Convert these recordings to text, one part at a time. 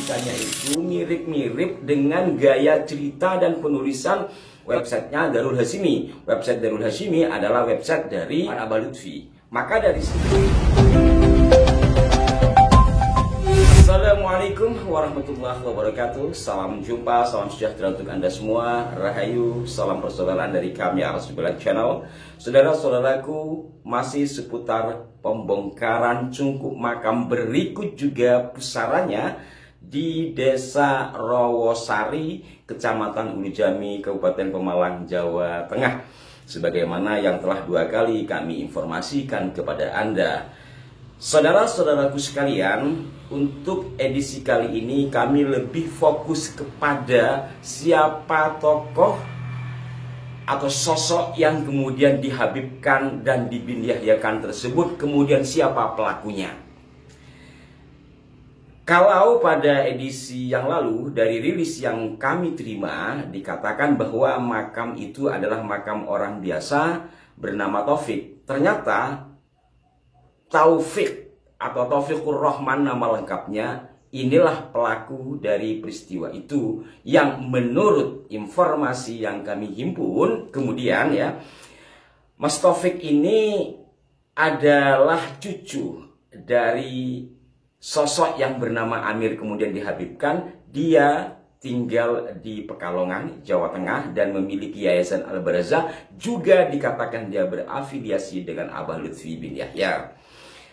tulisannya itu mirip-mirip dengan gaya cerita dan penulisan websitenya Darul Hashimi. Website Darul Hashimi adalah website dari Abah Lutfi. Maka dari situ, Assalamualaikum warahmatullahi wabarakatuh. Salam jumpa, salam sejahtera untuk Anda semua. Rahayu, salam persaudaraan dari kami Arasubillah Channel. Saudara-saudaraku, masih seputar pembongkaran cungkup makam berikut juga pusarannya di Desa Rawosari, Kecamatan Ulujami, Kabupaten Pemalang, Jawa Tengah. Sebagaimana yang telah 2 kali kami informasikan kepada Anda. Saudara-saudaraku sekalian, untuk edisi kali ini kami lebih fokus kepada siapa tokoh atau sosok yang kemudian dihabibkan dan dibinyahiakan tersebut, kemudian siapa pelakunya. Kalau pada edisi yang lalu dari rilis yang kami terima dikatakan bahwa makam itu adalah makam orang biasa bernama Taufik. Ternyata Taufik atau Taufikur Rahman nama lengkapnya, inilah pelaku dari peristiwa itu yang menurut informasi yang kami himpun kemudian ya, Mas Taufik ini adalah cucu dari sosok yang bernama Amir kemudian dihabibkan. Dia tinggal di Pekalongan, Jawa Tengah dan memiliki Yayasan Al-Barzah. Juga dikatakan dia berafiliasi dengan Abah Lutfi bin Yahya.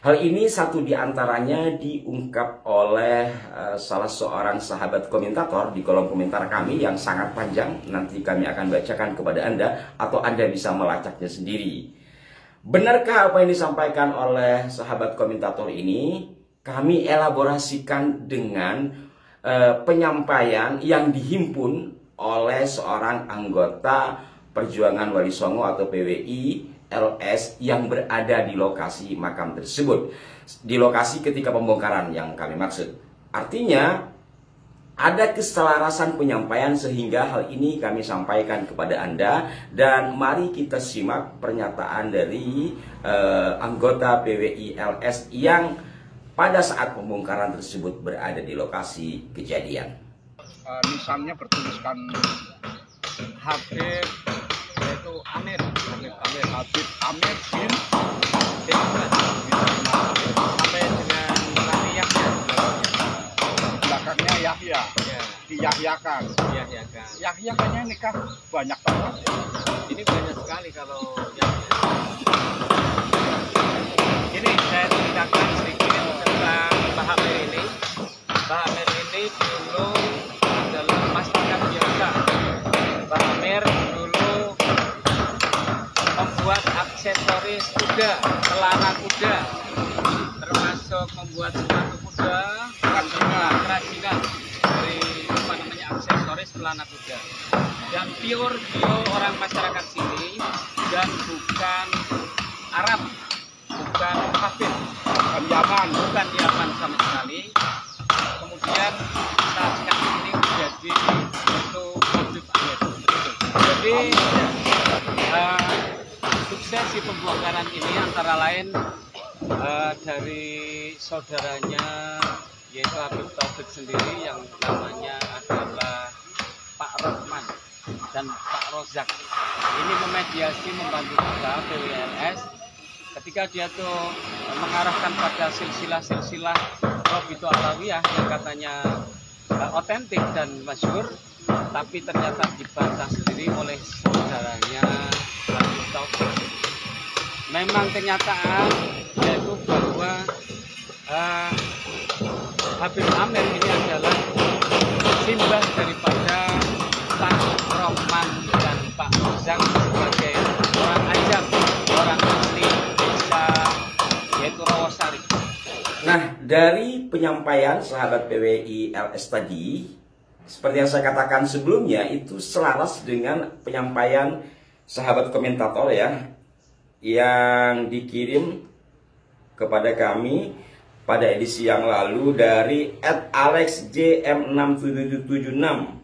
Hal ini satu di antaranya diungkap oleh salah seorang sahabat komentator di kolom komentar kami yang sangat panjang. Nanti kami akan bacakan kepada Anda atau Anda bisa melacaknya sendiri. Benarkah apa yang disampaikan oleh sahabat komentator ini? Kami elaborasikan dengan penyampaian yang dihimpun oleh seorang anggota Perjuangan Wali Songo atau PWI LS yang berada di lokasi makam tersebut, di lokasi ketika pembongkaran yang kami maksud. Artinya ada keselarasan penyampaian sehingga hal ini kami sampaikan kepada Anda. Dan mari kita simak pernyataan dari anggota PWI LS yang pada saat pembongkaran tersebut berada di lokasi kejadian. Nisannya bertuliskan Habib, yaitu Amir bin sampai dengan Rani Yahya, belakangnya Yahya, diyahyakan. Yahya kayaknya nikah banyak banget. Ini banyak sekali kalau Yahya. Ini saya ceritakan sedikit tentang Mbah Amir ini. Mbah Amir ini dulu adalah masyarakat biasa. Mbah Amir dulu membuat aksesoris kuda, celana kuda, termasuk membuat sepatu kuda, kerajinan dari aksesoris celana kuda. Dan pure bio orang masyarakat sini dan bukan Arab, bukan kafir, bukan Yaman sama sekali. Kemudian saat sekarang ini menjadi itu Habib Amir. Jadi suksesi pembongkaran ini antara lain dari saudaranya yaitu Habib Taufik sendiri yang namanya adalah Pak Rohman dan Pak Rozak. Ini memediasi, membantu kita PWLS ketika dia tuh mengarahkan pada silsilah Robitu Alawiyah yang katanya otentik dan masyhur, tapi ternyata dibantah sendiri oleh saudaranya Habib Taufik. Memang kenyataan yaitu bahwa Habib Amir ini adalah simbah daripada Pak Rohman dan Pak Rozak sebagai orang Ajam, orang asli desa yaitu Rawosari. Nah, dari penyampaian sahabat PWI LS tadi, seperti yang saya katakan sebelumnya, itu selaras dengan penyampaian sahabat komentator ya, yang dikirim kepada kami pada edisi yang lalu dari @alexjm6776.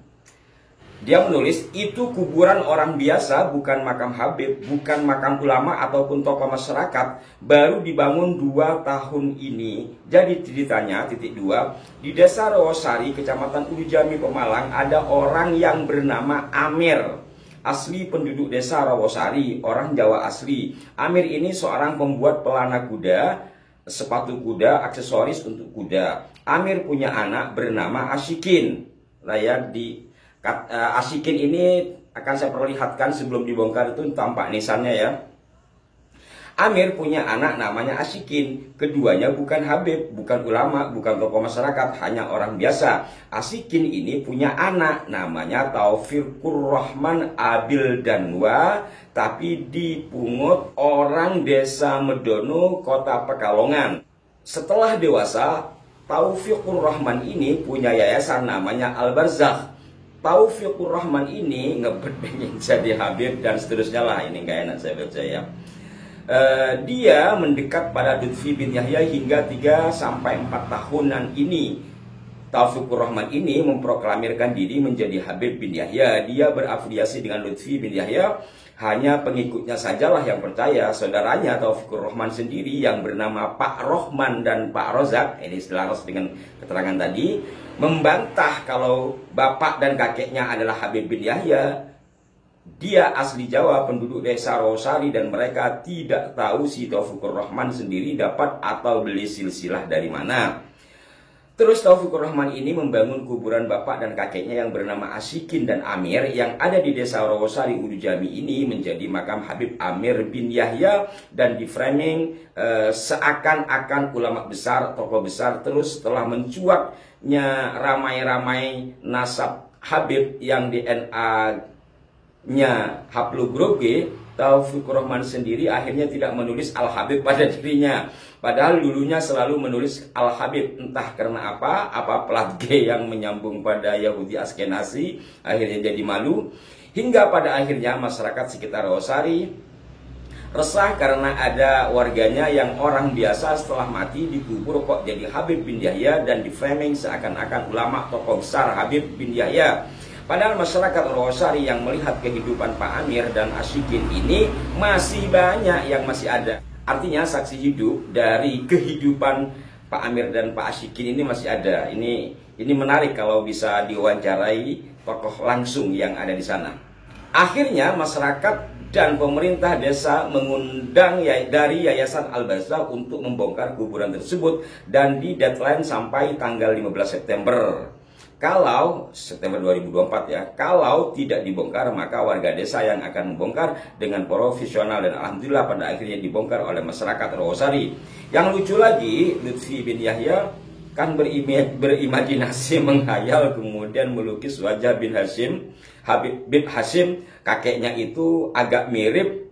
Dia menulis, itu kuburan orang biasa, bukan makam Habib, bukan makam ulama ataupun tokoh masyarakat. Baru dibangun 2 tahun ini. Jadi ceritanya, titik 2, di desa Rawasari, kecamatan Ulu Jami, Pemalang, ada orang yang bernama Amir. Asli penduduk desa Rawasari, orang Jawa asli. Amir ini seorang pembuat pelana kuda, sepatu kuda, aksesoris untuk kuda. Amir punya anak bernama Asyikin. Asyikin ini akan saya perlihatkan sebelum dibongkar itu tampak nisannya ya. Amir punya anak namanya Asyikin. Keduanya bukan Habib, bukan ulama, bukan tokoh masyarakat, hanya orang biasa. Asyikin ini punya anak namanya Taufikur Rahman Abil Danwa, tapi dipungut orang desa Medono, kota Pekalongan. Setelah dewasa, Taufikur Rahman ini punya yayasan namanya Al-Barzakh. Taufikur Rahman ini ngebet pengen jadi Habib dan seterusnya lah. Ini nggak enak saya baca ya. Dia mendekat pada Lutfi bin Yahya hingga 3-4 tahunan ini. Taufikur Rahman ini memproklamirkan diri menjadi Habib bin Yahya. Dia berafiliasi dengan Lutfi bin Yahya. Hanya pengikutnya sajalah yang percaya. Saudaranya Taufikur Rahman sendiri yang bernama Pak Rohman dan Pak Rozak, ini selaras dengan keterangan tadi, membantah kalau bapak dan kakeknya adalah Habib bin Yahya. Dia asli Jawa, penduduk desa Rawasari, dan mereka tidak tahu si Taufikur Rahman sendiri dapat atau beli silsilah dari mana. Terus Taufikur Rahman ini membangun kuburan bapak dan kakeknya yang bernama Asyikin dan Amir yang ada di desa Rawasari Ulu Jami ini menjadi makam Habib Amir bin Yahya, dan di framing seakan-akan ulama besar, tokoh besar. Terus setelah mencuatnya ramai-ramai nasab Habib yang DNA-nya haplogroge, Taufikur Rahman sendiri akhirnya tidak menulis Al-Habib pada dirinya. Padahal dulunya selalu menulis Al-Habib, entah karena apa plat G yang menyambung pada Yahudi Askenazi, akhirnya jadi malu. Hingga pada akhirnya masyarakat sekitar Rawasari resah karena ada warganya yang orang biasa setelah mati dikubur kok jadi Habib bin Yahya, dan di framing seakan-akan ulama tokoh besar Habib bin Yahya. Padahal masyarakat Rawasari yang melihat kehidupan Pak Amir dan Asyikin ini masih banyak yang masih ada. Artinya saksi hidup dari kehidupan Pak Amir dan Pak Asyikin ini masih ada. Ini menarik kalau bisa diwawancarai tokoh langsung yang ada di sana. Akhirnya masyarakat dan pemerintah desa mengundang dari Yayasan Al-Barzakh untuk membongkar kuburan tersebut, dan di deadline sampai tanggal 15 September. Kalau September 2024 ya, kalau tidak dibongkar maka warga desa yang akan membongkar dengan profesional, dan alhamdulillah pada akhirnya dibongkar oleh masyarakat Rawasari. Yang lucu lagi, Lutfi bin Yahya kan berimajinasi menghayal, kemudian melukis wajah bin Hashim, Habib bin Hashim, kakeknya itu agak mirip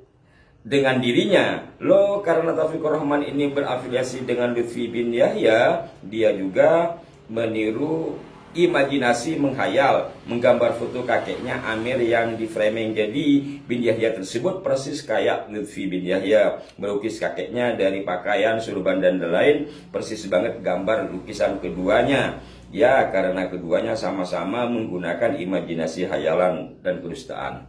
dengan dirinya. Loh, karena Taufikur Rahman ini berafiliasi dengan Lutfi bin Yahya, dia juga meniru imajinasi, menghayal, menggambar foto kakeknya Amir yang di framing jadi bin Yahya tersebut persis kayak Lutfi bin Yahya. Melukis kakeknya dari pakaian, surban dan lain, persis banget gambar lukisan keduanya. Ya, karena keduanya sama-sama menggunakan imajinasi, hayalan dan kedustaan.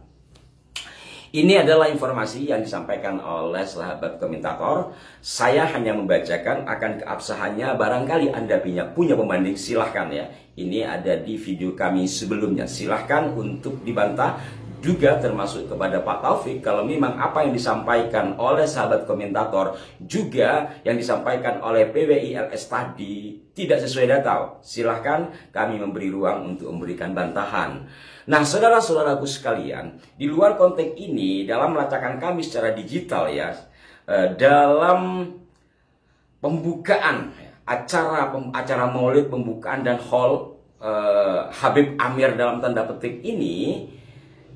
Ini adalah informasi yang disampaikan oleh sahabat komentator. Saya hanya membacakan, akan keabsahannya barangkali Anda punya pembanding, silahkan ya. Ini ada di video kami sebelumnya, silahkan untuk dibantah. Juga termasuk kepada Pak Taufik, kalau memang apa yang disampaikan oleh sahabat komentator juga yang disampaikan oleh PWILS tadi tidak sesuai data, silahkan kami memberi ruang untuk memberikan bantahan. Nah, saudara-saudaraku sekalian, di luar konteks ini, dalam melacakan kami secara digital ya, dalam pembukaan acara maulid, pembukaan dan haul Habib Amir dalam tanda petik ini,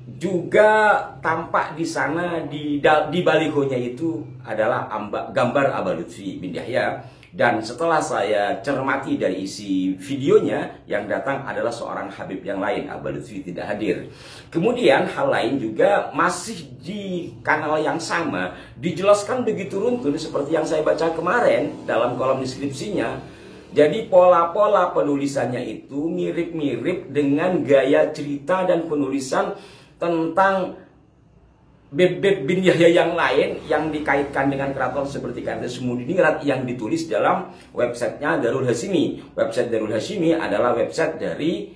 juga tampak di sana di balihonya itu adalah gambar Abah Lutfi bin Yahya. Dan setelah saya cermati dari isi videonya, yang datang adalah seorang Habib yang lain, Abah Lutfi tidak hadir. Kemudian hal lain juga masih di kanal yang sama dijelaskan begitu runtun seperti yang saya baca kemarin dalam kolom deskripsinya. Jadi pola-pola penulisannya itu mirip-mirip dengan gaya cerita dan penulisan tentang Beb bin Yahya yang lain yang dikaitkan dengan keraton seperti Kandas Semudiningrat yang ditulis dalam websitenya Darul Hashimi. Website Darul Hashimi adalah website dari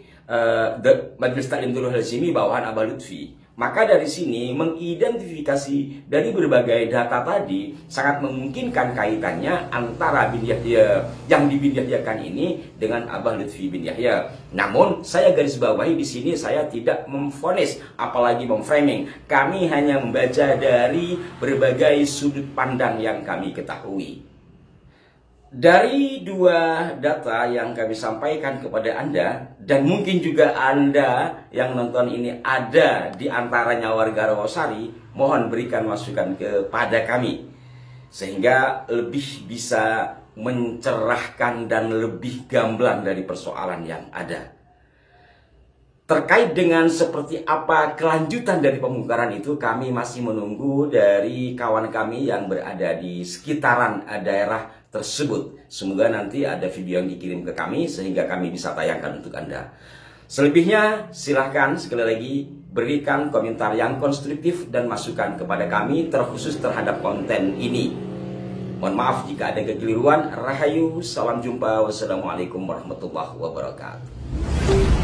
Majelis Taklim Darul Hashimi bawahan Abah Lutfi. Maka dari sini mengidentifikasi dari berbagai data tadi sangat memungkinkan kaitannya antara bin Yahya yang di bin Yahyakan ini dengan Abah Lutfi bin Yahya. Namun saya garis bawahi di sini saya tidak memvonis apalagi memframing. Kami hanya membaca dari berbagai sudut pandang yang kami ketahui. Dari dua data yang kami sampaikan kepada Anda, dan mungkin juga Anda yang nonton ini ada di antaranya warga Rawasari, mohon berikan masukan kepada kami sehingga lebih bisa mencerahkan dan lebih gamblang dari persoalan yang ada. Terkait dengan seperti apa kelanjutan dari pembongkaran itu, kami masih menunggu dari kawan kami yang berada di sekitaran daerah tersebut. Semoga nanti ada video yang dikirim ke kami sehingga kami bisa tayangkan untuk Anda. Selebihnya silahkan sekali lagi berikan komentar yang konstruktif dan masukan kepada kami terkhusus terhadap konten ini. Mohon maaf jika ada kekeliruan. Rahayu, salam jumpa, wassalamualaikum warahmatullahi wabarakatuh.